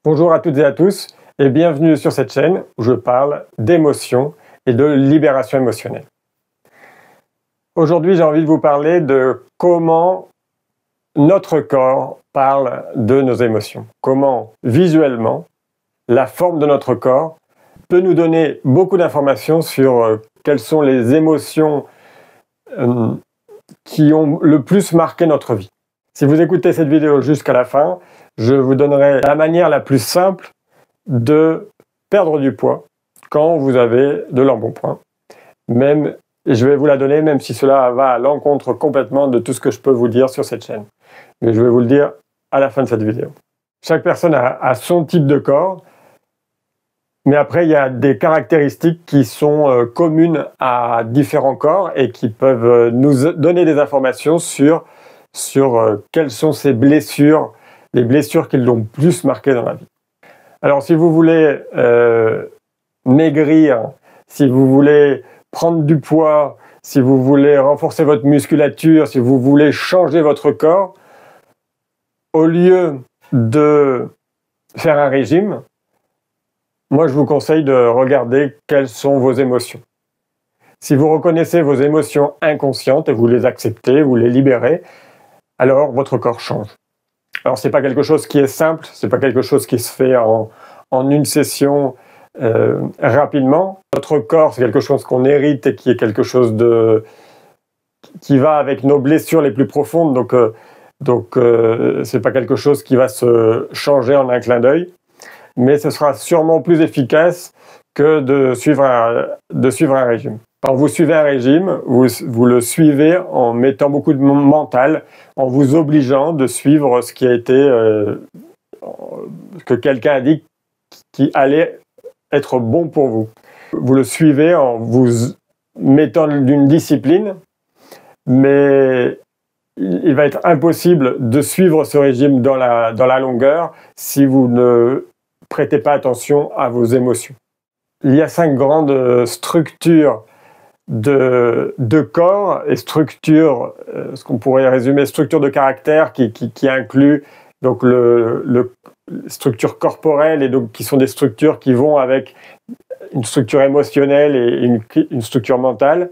Bonjour à toutes et à tous et bienvenue sur cette chaîne où je parle d'émotions et de libération émotionnelle. Aujourd'hui, j'ai envie de vous parler de comment notre corps parle de nos émotions. Comment visuellement, la forme de notre corps peut nous donner beaucoup d'informations sur quelles sont les émotions qui ont le plus marqué notre vie. Si vous écoutez cette vidéo jusqu'à la fin, je vous donnerai la manière la plus simple de perdre du poids quand vous avez de l'embonpoint. Je vais vous la donner même si cela va à l'encontre complètement de tout ce que je peux vous dire sur cette chaîne. Mais je vais vous le dire à la fin de cette vidéo. Chaque personne a son type de corps, mais après il y a des caractéristiques qui sont communes à différents corps et qui peuvent nous donner des informations sur quelles sont ces blessures, les blessures qui l'ont plus marqué dans la vie. Alors si vous voulez maigrir, si vous voulez prendre du poids, si vous voulez renforcer votre musculature, si vous voulez changer votre corps, au lieu de faire un régime, moi je vous conseille de regarder quelles sont vos émotions. Si vous reconnaissez vos émotions inconscientes et vous les acceptez, vous les libérez, alors votre corps change. Alors c'est pas quelque chose qui est simple, c'est pas quelque chose qui se fait en une session rapidement. Notre corps, c'est quelque chose qu'on hérite et qui est quelque chose qui va avec nos blessures les plus profondes, donc c'est pas quelque chose qui va se changer en un clin d'œil, mais ce sera sûrement plus efficace que de suivre un régime. Quand vous suivez un régime, vous le suivez en mettant beaucoup de mental, en vous obligeant de suivre ce qui a été que quelqu'un a dit qui allait être bon pour vous. Vous le suivez en vous mettant d'une discipline, mais il va être impossible de suivre ce régime dans la longueur si vous ne prêtez pas attention à vos émotions. Il y a 5 grandes structures de corps et structures, ce qu'on pourrait résumer structure de caractère qui inclut donc le structure corporelle et donc qui sont des structures qui vont avec une structure émotionnelle et une structure mentale.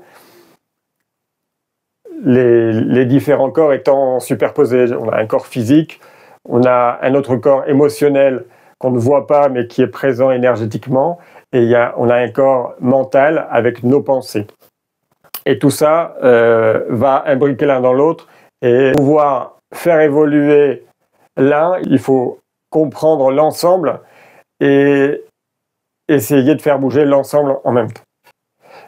Les différents corps étant superposés. On a un corps physique, on a un autre corps émotionnel qu'on ne voit pas mais qui est présent énergétiquement, et on a un corps mental avec nos pensées. Et tout ça va imbriquer l'un dans l'autre, et pour pouvoir faire évoluer l'un, il faut comprendre l'ensemble et essayer de faire bouger l'ensemble en même temps.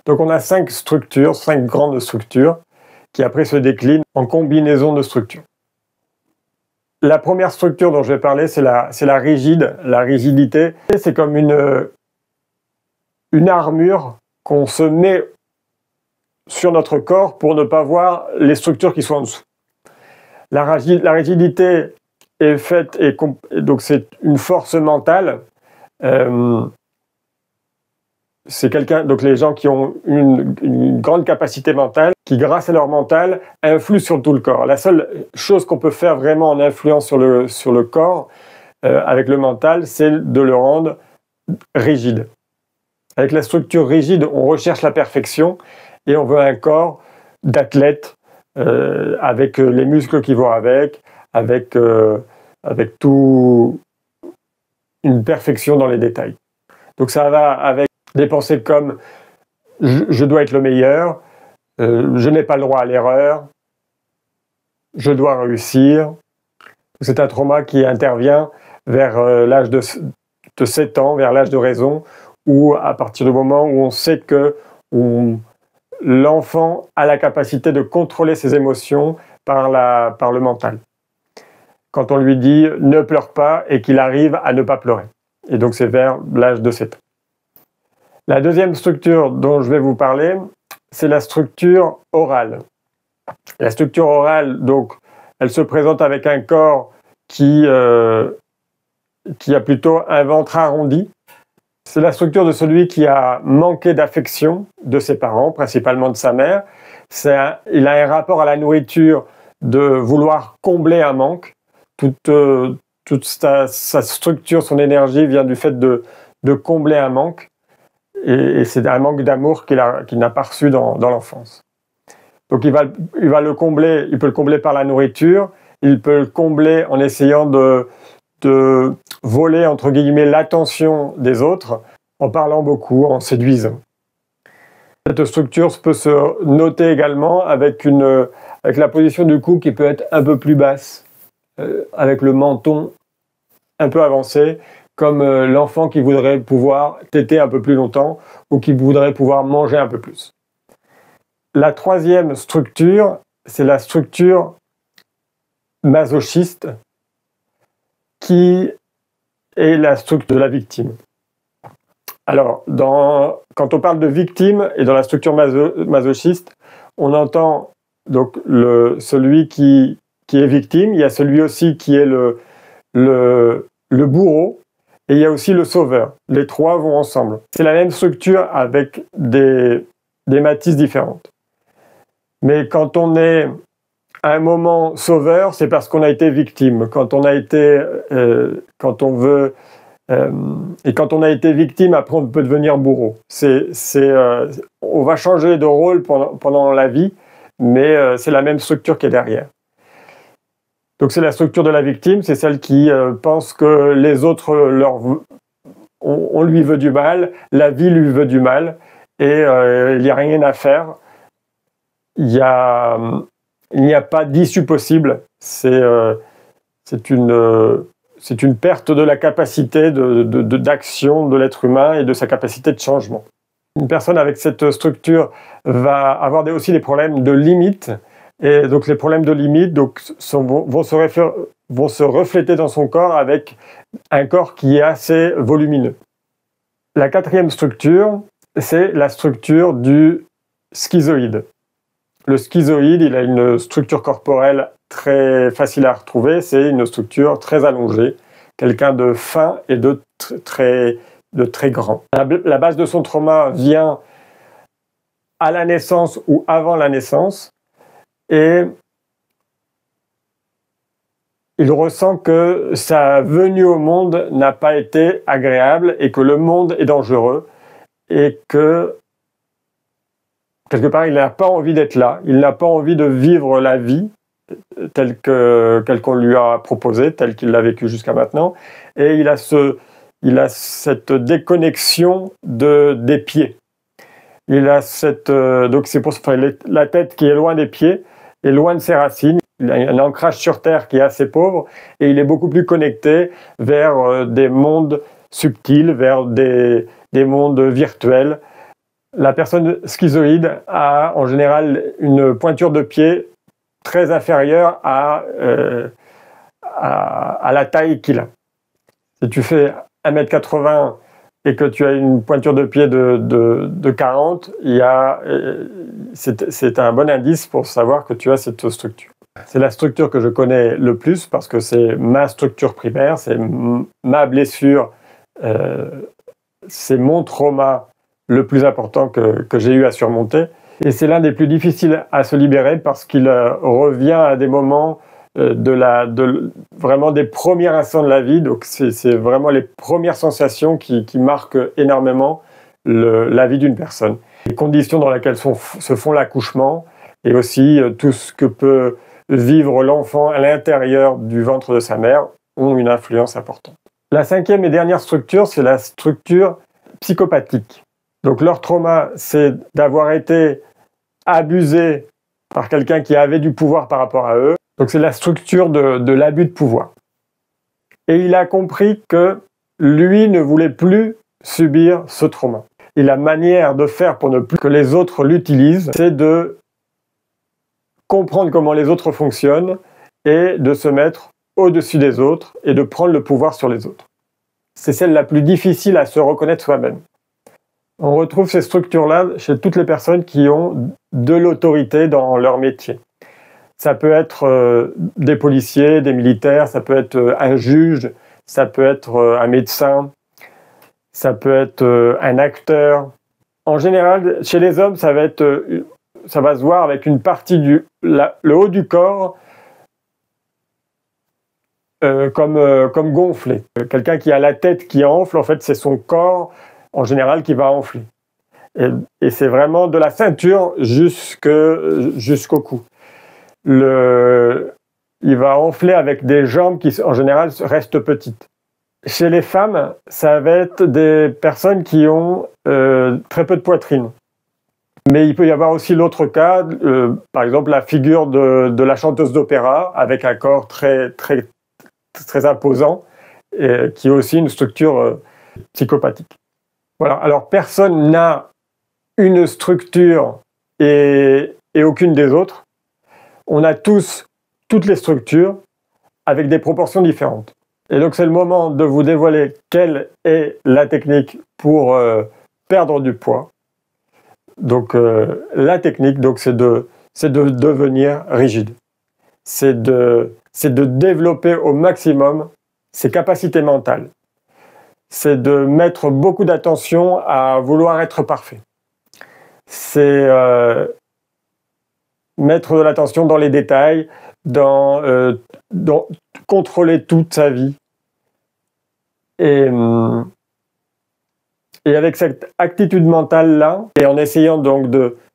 Donc on a 5 structures, 5 grandes structures, qui après se déclinent en combinaison de structures. La première structure dont je vais parler, c'est la rigidité. C'est comme une armure qu'on se met sur notre corps pour ne pas voir les structures qui sont en dessous. La rigidité est faite, donc c'est une force mentale. C'est donc les gens qui ont une grande capacité mentale, qui grâce à leur mental influent sur tout le corps. La seule chose qu'on peut faire vraiment en influence sur le corps avec le mental, c'est de le rendre rigide. Avec la structure rigide, on recherche la perfection et on veut un corps d'athlète avec les muscles qui vont avec tout, une perfection dans les détails. Donc ça va avec des pensées comme je dois être le meilleur, je n'ai pas le droit à l'erreur, je dois réussir. C'est un trauma qui intervient vers l'âge de 7 ans, vers l'âge de raison, ou à partir du moment où on sait que l'enfant a la capacité de contrôler ses émotions par le mental. Quand on lui dit « ne pleure pas » et qu'il arrive à ne pas pleurer. Et donc c'est vers l'âge de 7 ans. La deuxième structure dont je vais vous parler, c'est la structure orale. La structure orale, donc, elle se présente avec un corps qui a plutôt un ventre arrondi. C'est la structure de celui qui a manqué d'affection de ses parents, principalement de sa mère. Il a un rapport à la nourriture de vouloir combler un manque. Toute toute sa structure, son énergie vient du fait de combler un manque. Et c'est un manque d'amour qu'il n'a pas reçu dans l'enfance. Donc il va le combler, il peut le combler par la nourriture, il peut le combler en essayant de voler, entre guillemets, l'attention des autres, en parlant beaucoup, en séduisant. Cette structure peut se noter également avec la position du cou qui peut être un peu plus basse, avec le menton un peu avancé, comme l'enfant qui voudrait pouvoir téter un peu plus longtemps ou qui voudrait pouvoir manger un peu plus. La troisième structure, c'est la structure masochiste, qui est la structure de la victime. Alors, quand on parle de victime et dans la structure masochiste, on entend donc celui qui est victime, il y a celui aussi qui est le bourreau, et il y a aussi le sauveur. Les trois vont ensemble. C'est la même structure avec des matices différentes. Mais quand on est à un moment sauveur, c'est parce qu'on a été victime. Quand on a été victime, après on peut devenir bourreau. On va changer de rôle pendant la vie, mais c'est la même structure qui est derrière. Donc c'est la structure de la victime, c'est celle qui pense que les autres on lui veut du mal, la vie lui veut du mal, et il n'y a rien à faire. Il n'y a pas d'issue possible. C'est une perte de la capacité d'action de l'être humain et de sa capacité de changement. Une personne avec cette structure va avoir aussi des problèmes de limite. Et donc les problèmes de limite vont se refléter dans son corps avec un corps qui est assez volumineux. La quatrième structure, c'est la structure du schizoïde. Le schizoïde, il a une structure corporelle très facile à retrouver, c'est une structure très allongée, quelqu'un de fin et de très grand. La base de son trauma vient à la naissance ou avant la naissance, et il ressent que sa venue au monde n'a pas été agréable et que le monde est dangereux et que quelque part il n'a pas envie d'être là, il n'a pas envie de vivre la vie telle qu'on lui a proposée, telle qu'il l'a vécue jusqu'à maintenant, et il a cette déconnexion des pieds. Il a donc c'est pour la tête qui est loin des pieds et loin de ses racines. Il a un ancrage sur Terre qui est assez pauvre et il est beaucoup plus connecté vers des mondes subtils, vers des mondes virtuels. La personne schizoïde a en général une pointure de pied très inférieure à la taille qu'il a. Si tu fais 1m80 et que tu as une pointure de pied de 40, c'est un bon indice pour savoir que tu as cette structure. C'est la structure que je connais le plus parce que c'est ma structure primaire, c'est ma blessure, c'est mon trauma le plus important que j'ai eu à surmonter. Et c'est l'un des plus difficiles à se libérer parce qu'il revient à des moments vraiment des premiers instants de la vie. Donc c'est vraiment les premières sensations qui marquent énormément la vie d'une personne. Les conditions dans lesquelles se font l'accouchement et aussi tout ce que peut vivre l'enfant à l'intérieur du ventre de sa mère ont une influence importante. La cinquième et dernière structure, c'est la structure psychopathique. Donc leur trauma, c'est d'avoir été abusé par quelqu'un qui avait du pouvoir par rapport à eux. Donc c'est la structure de l'abus de pouvoir. Et il a compris que lui ne voulait plus subir ce trauma. Et la manière de faire pour ne plus que les autres l'utilisent, c'est de comprendre comment les autres fonctionnent et de se mettre au-dessus des autres et de prendre le pouvoir sur les autres. C'est celle la plus difficile à se reconnaître soi-même. On retrouve ces structures-là chez toutes les personnes qui ont de l'autorité dans leur métier. Ça peut être des policiers, des militaires, ça peut être un juge, ça peut être un médecin, ça peut être un acteur. En général, chez les hommes, ça va se voir avec une partie le haut du corps comme gonflé. Quelqu'un qui a la tête qui enfle, en fait, c'est son corps en général qui va enfler. Et c'est vraiment de la ceinture jusqu'au cou. Il va enfler avec des jambes qui, en général, restent petites. Chez les femmes, ça va être des personnes qui ont très peu de poitrine. Mais il peut y avoir aussi l'autre cas, par exemple la figure de la chanteuse d'opéra, avec un corps très, très, très imposant, et qui est aussi une structure psychopathique. Voilà. Alors personne n'a une structure et aucune des autres. On a toutes les structures avec des proportions différentes. Et donc c'est le moment de vous dévoiler quelle est la technique pour perdre du poids. Donc la technique, c'est de devenir rigide. C'est de développer au maximum ses capacités mentales. C'est de mettre beaucoup d'attention à vouloir être parfait. C'est mettre de l'attention dans les détails, dans contrôler toute sa vie. Et avec cette attitude mentale-là, et en essayant donc de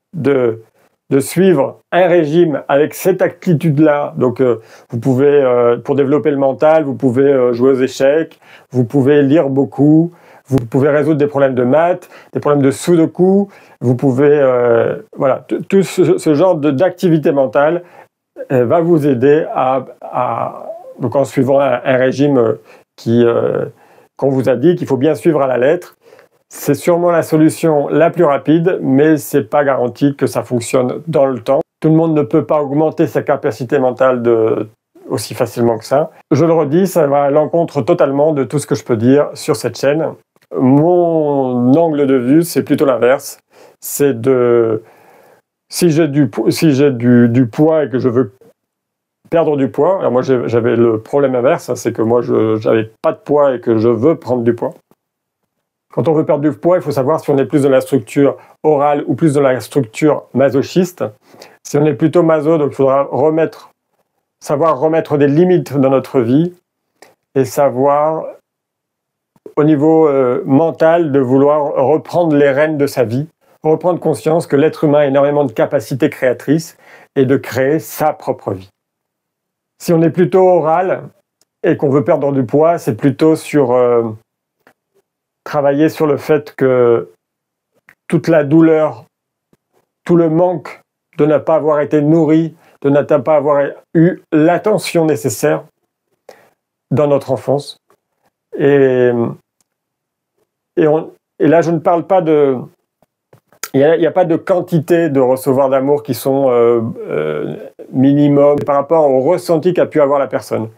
suivre un régime avec cette attitude-là, donc vous pouvez, pour développer le mental, vous pouvez jouer aux échecs, vous pouvez lire beaucoup, vous pouvez résoudre des problèmes de maths, des problèmes de sudoku, vous pouvez... voilà, tout ce genre d'activité mentale va vous aider donc en suivant un régime qu'on vous a dit qu'il faut bien suivre à la lettre. C'est sûrement la solution la plus rapide, mais ce n'est pas garanti que ça fonctionne dans le temps. Tout le monde ne peut pas augmenter sa capacité mentale aussi facilement que ça. Je le redis, ça va à l'encontre totalement de tout ce que je peux dire sur cette chaîne. Mon angle de vue, c'est plutôt l'inverse. C'est si j'ai du poids et que je veux perdre du poids, alors moi j'avais le problème inverse, c'est que moi je n'avais pas de poids et que je veux prendre du poids. Quand on veut perdre du poids, il faut savoir si on est plus dans la structure orale ou plus dans la structure masochiste. Si on est plutôt maso, donc il faudra savoir remettre des limites dans notre vie et savoir, au niveau mental, de vouloir reprendre les rênes de sa vie, reprendre conscience que l'être humain a énormément de capacités créatrices et de créer sa propre vie. Si on est plutôt oral et qu'on veut perdre du poids, c'est plutôt sur... travailler sur le fait que toute la douleur, tout le manque de ne pas avoir été nourri, de ne pas avoir eu l'attention nécessaire dans notre enfance. Et là, je ne parle pas de... Il n'y a pas de quantité de recevoir d'amour qui sont minimum par rapport au ressenti qu'a pu avoir la personne.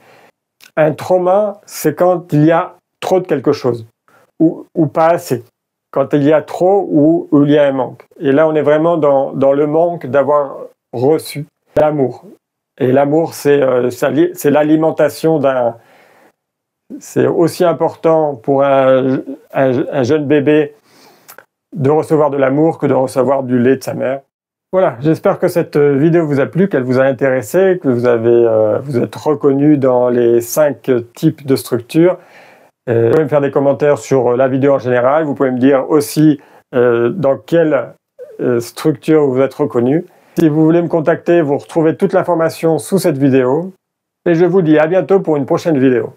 Un trauma, c'est quand il y a trop de quelque chose. Ou pas assez, quand il y a trop ou il y a un manque. Et là, on est vraiment dans le manque d'avoir reçu l'amour. Et l'amour, c'est l'alimentation d'un... C'est aussi important pour un jeune bébé de recevoir de l'amour que de recevoir du lait de sa mère. Voilà, j'espère que cette vidéo vous a plu, qu'elle vous a intéressé, que vous êtes reconnu dans les 5 types de structures. Vous pouvez me faire des commentaires sur la vidéo en général. Vous pouvez me dire aussi dans quelle structure vous êtes reconnu. Si vous voulez me contacter, vous retrouvez toute l'information sous cette vidéo. Et je vous dis à bientôt pour une prochaine vidéo.